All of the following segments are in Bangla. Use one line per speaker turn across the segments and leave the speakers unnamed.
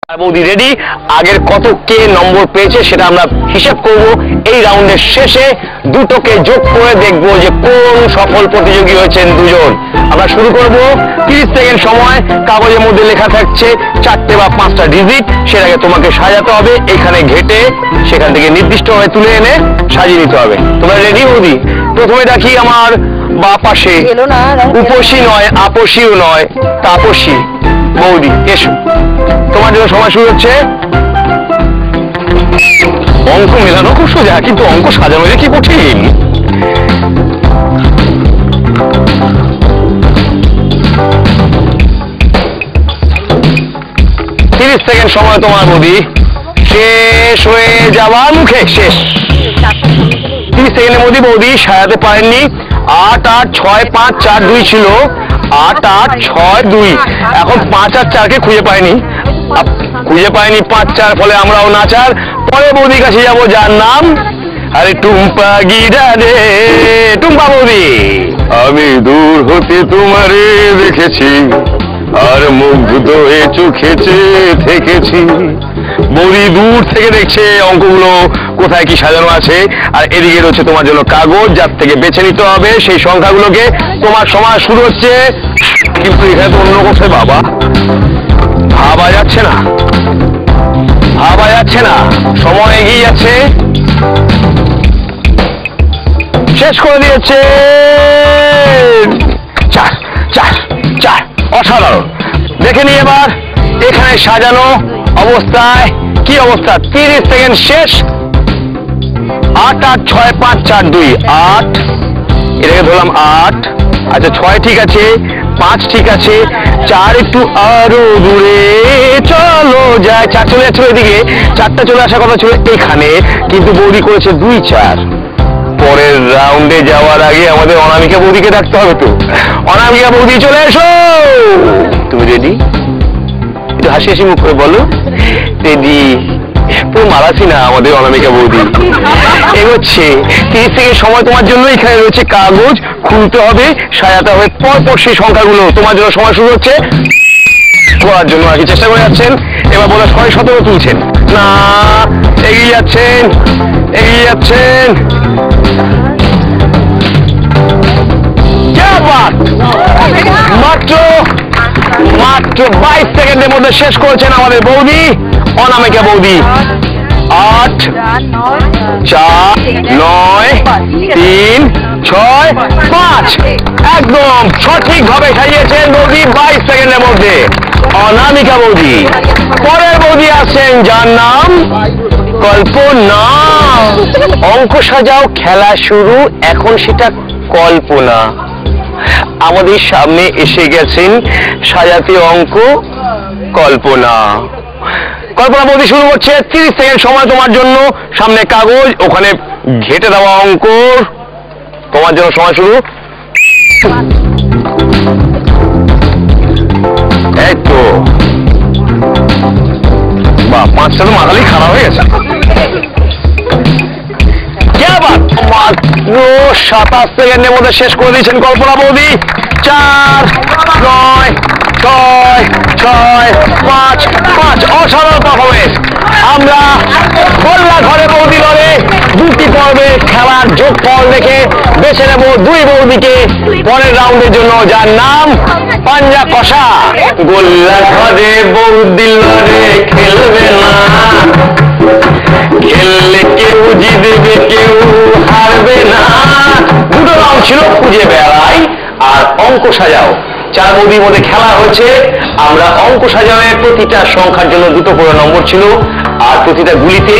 বৌদি রেডি। আগের কত কে নম্বর পেয়েছে সেটা আমরা হিসাব করব এই রাউন্ডের শেষে। দুটোকে যোগ করে দেখবো যে কোন সফল প্রতিযোগী হয়েছেন দুজন। আমরা শুরু করব 30 সেকেন্ড সময়। কাগজের মধ্যে লেখা থাকছে 4টে বা 5টা ডিজিট, সেটাকে তোমাকে সাজাতে হবে। এখানে ঘেটে সেখান থেকে নির্দিষ্টভাবে তুলে এনে সাজিয়ে নিতে হবে। তোমরা রেডি বৌদি? প্রথমে দেখি আমার বা পাশে উপসী নয়, আপসীও নয়, তাপসী বৌদি, এসো। তোমার জন্য সময় শুরু হচ্ছে। অঙ্ক মেলানো খুব সোজা, কিন্তু অঙ্ক সাজানো যে কি কঠিন। সেকেন্ড সময় তোমার বৌদি, শেষ হয়ে যাওয়ার মুখে, শেষ। 30 সেকেন্ডের মধ্যে বৌদি সাজাতে পারেননি। 8 8 6 5 4 2 ছিল। 8 8 6 2। এখন 5 আর 4কে খুঁজে পাইনি, 5 4, ফলে আমরাও নাচার। পরে বৌদির কাছে যাবো যার নাম আরে টুম্পা গিরা রে, টুম্পা বৌদি। আমি দূর হতে তোমারে দেখেছি, আর মুগ্ধ হয়ে চোখে চেয়ে থেকেছি। বৌদি দূর থেকে দেখছে অঙ্কগুলো কোথায় কি সাজানো আছে, আর এদিকে রয়েছে তোমার জন্য কাগজ, যার থেকে বেছে নিতে হবে সেই সংখ্যাগুলোকে। তোমার সময় শুরু হচ্ছে। কিন্তু এখানে তো অন্য কোথায় বাবা, ভাবা যাচ্ছে না, ভাবা যাচ্ছে না। সময় এগিয়ে যাচ্ছে, শেষ করে দিয়েছে। 4 4 4। অসাধারণ। দেখে নি এবার এখানে সাজানো অবস্থায় কি অবস্থা। 30 সেকেন্ড শেষ। 8 8 6 5 4 2। 8, এটাকে ধরলাম 8। আচ্ছা 6 ঠিক আছে, 5 ঠিক আছে, 4 একটু আরো দূরে চলো যায়। 4 চলে যাচ্ছিল এদিকে, 4টা চলে আসার কথা ছিল এখানে, কিন্তু বৌদি করেছে 2 4। পরের রাউন্ডে যাওয়ার আগে আমাদের অনামিকা বৌদিকে ডাকতে হবে। তো অনামিকা বৌদি চলে এসো। তুমি রেডি? একটু হাসি হাসি মুখ করে বলো রেডি। পুরো মারাছি না আমাদের অনামিকা বৌদি। এগোচ্ছে। 30 সেকেন্ড সময় তোমার জন্য। এখানে রয়েছে কাগজ, খুলতে হবে, সাজাতে হবে পরপর সেই সংখ্যাগুলো। তোমার জন্য সময় শুরু হচ্ছে। করার জন্য আর কি চেষ্টা করে যাচ্ছেন। এবার বলে 6 17 তুলছেন না, এগিয়ে যাচ্ছেন, এগিয়ে যাচ্ছেন। মাত্র মাত্র 22 সেকেন্ডের মধ্যে শেষ করেছেন আমাদের বৌদি, অনামিকা বৌদি। 8 4 9 3 6 5। একদম সঠিক ভাবে সাজিয়েছেন বৌদি 22 সেকেন্ডের মধ্যে, অনামিকা বৌদি। পরের বৌদি আছেন যার নাম কল্পনা। অঙ্ক সাজাও, খেলা শুরু, এখন সেটা কল্পনা। আমাদের সামনে এসে গেছেন সাজাতে অঙ্ক কল্পনা। কল্পনা বৌদি শুরু করছে। 30 সেকেন্ড সময় তোমার জন্য। সামনে কাগজ, ওখানে ঘেটে দেওয়া অঙ্ক। তোমার জন্য সময় শুরু। এই তো বা 5টা তো মাথালি খারাপ হয়ে গেছে। মাত্র 27 সেকেন্ডের মধ্যে শেষ করে দিয়েছেন কল্পনা বৌদি। 4 9 6 6 5 5। অসাধারণ পারফরমেন্স। আমরা বললা ঘরে বৌদি দলে 2টি পর্বে খেলার যোগফল দেখে বেছে নেব 2 বৌদিকে পরের রাউন্ডের জন্য, যার নাম পাঞ্জা কষা। গোল্লা ঘরে বৌদি লড়ে খেলবে না, খেললে কেউ জিতবে কেউ হারবে না। দুটো রাউন্ড ছিল, খুঁজে বেড়াই আর অঙ্ক সাজাও। 4 বৌদির মধ্যে খেলা হয়েছে। আমরা অঙ্ক সাজাওয়ে প্রতিটা সংখ্যার জন্য 2 করে নম্বর ছিল, আর প্রতিটা গুলিতে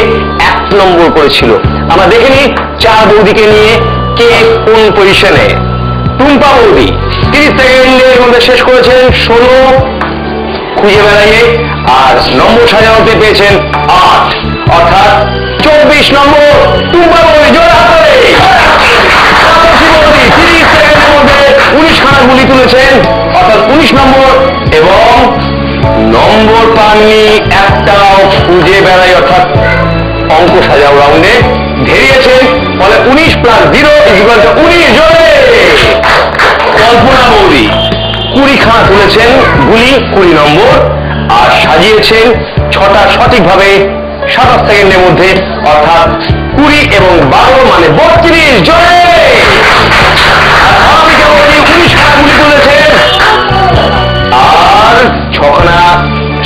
1 নম্বর করে ছিল। আমরা দেখে নিই 4 বৌদিকে নিয়ে কে কোন পজিশনে। টুম্পা বৌদি 30 সেকেন্ডের মধ্যে শেষ করেছেন 16 খুঁজে বেড়াইয়ে, আর নম্বর সাজানোতে পেয়েছেন 8, অর্থাৎ 24 নম্বর। টুম্পা বৌদি জোর হাতে। 30 সেকেন্ডের মধ্যে 19 খানা গুলি তুলেছেন, অর্থাৎ 19 নম্বর, এবং নম্বর পাননি একটাও। খুঁজে বেড়াই অর্থাৎ অঙ্ক সাজাও রাউন্ডে ধেরিয়েছেন, ফলে 19 + 0 = 19। জোরে। কল্পনা বৌদি 20 খানা তুলেছেন গুলি, 20 নম্বর, আর সাজিয়েছেন 6টা সঠিকভাবে 27 সেকেন্ডের মধ্যে, অর্থাৎ 20 এবং 12 মানে 32। জোরে! অনামিকা বৌদি 19 খানা গুলি তুলেছেন আর 6 খানা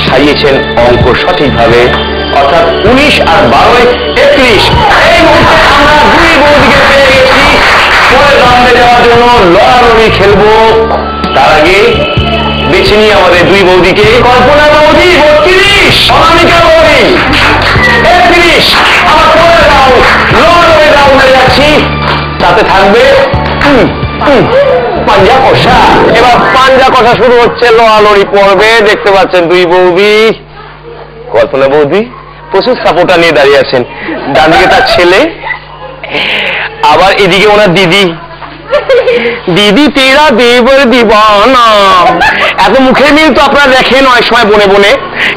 সাজিয়েছেন অঙ্ক সঠিকভাবে, অর্থাৎ 19 আর 12 31। এই মুহূর্তে আমরা দুই বৌদিকে পেয়ে গেছি। পরের রাউন্ডে যাওয়ার জন্য লড়ালড়ি খেলবো। তার আগে বেছে নিই আমাদের দুই বৌদিকে। কল্পনা বৌদি 32, অনামিকা বৌদি 31। আমার পরের রাউন্ড লড়ালড়ি রাউন্ডে যাচ্ছি, তাতে থাকবে পাঞ্জা কষা। এবার পাঞ্জা কষা শুরু হচ্ছে, লড়ালড়ি পর্বে। দেখতে পাচ্ছেন দুই বৌদি। কল্পনা বৌদি প্রচুর সাপোর্টার নিয়ে দাঁড়িয়ে আছেন, ডান দিকে তার ছেলে, আবার এদিকে ওনার দিদি। দিদি তেরা দেবর দিবানা। এত মুখের মিল তো আপনারা দেখেন অনেক সময় বনে বনে,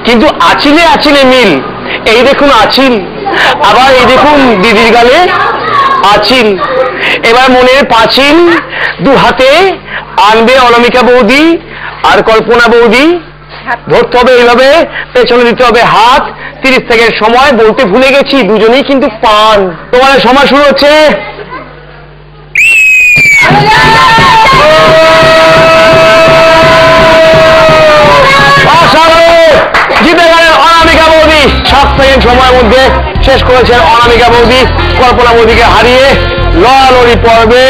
কিন্তু আচিলে আচিলে মিল। এই দেখুন আচিল, আবার এই দেখুন দিদির গালে আচিল। এবার মনের পাঁচিল দু হাতে আনবে অনামিকা বৌদি আর কল্পনা বৌদি। ধরতে হবে এইভাবে, পেছনে দিতে হবে হাত। 30 সেকেন্ড সময়, বলতে ভুলে গেছি দুজনেই কিন্তু পান। তোমাদের সময় শুরু হচ্ছে। জিতে গেলেন অনামিকা বৌদি। 7 সেকেন্ড সময়ের মধ্যে শেষ করেছেন অনামিকা বৌদি, কল্পনা বৌদিকে হারিয়ে লড়ালড়ি পর্বে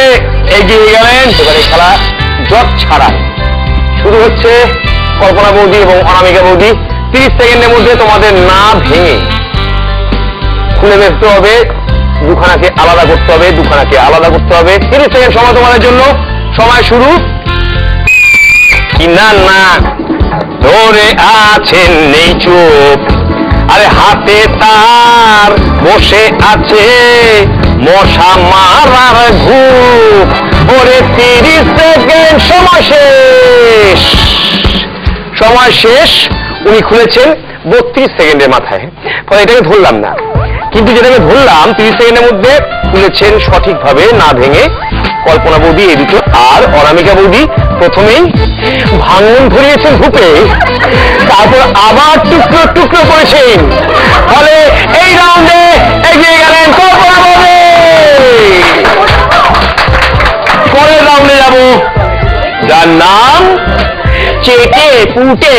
এগিয়ে গেলেন। এবারে খেলা জট ছাড়া শুরু হচ্ছে। কল্পনা বৌদি এবং অনামিকা বৌদি 30 সেকেন্ডের মধ্যে তোমাদের না ভেঙে খুলে ফেলতে হবে, দুখানাকে আলাদা করতে হবে, দুখানাকে আলাদা করতে হবে। 30 সেকেন্ড সময় তোমাদের জন্য, সময় শুরু। না না ধরে আছেন নেই চুপ, আরে হাতে তার বসে আছে মশা মারার ঘুপ। ওরে 30 সেকেন্ড সময় শেষ। সময় শেষ। উনি খুলেছেন 32 সেকেন্ডের মাথায়, ফলে এটাকে ধরলাম না, কিন্তু যেটাকে ধরলাম 30 সেকেন্ডের মধ্যে খুলেছেন সঠিকভাবে না ভেঙে কল্পনা বৌদি এই দুটো। আর অনামিকা বৌদি প্রথমেই ভাঙন ধরিয়েছেন ঘুপে, তারপর আবার টুকরো টুকরো করেছেন, ফলে এই রাউন্ডে এগিয়ে গেলেন কল্পনা বৌদি। পরের রাউন্ডে যাব, যার নাম চেটে পুটে।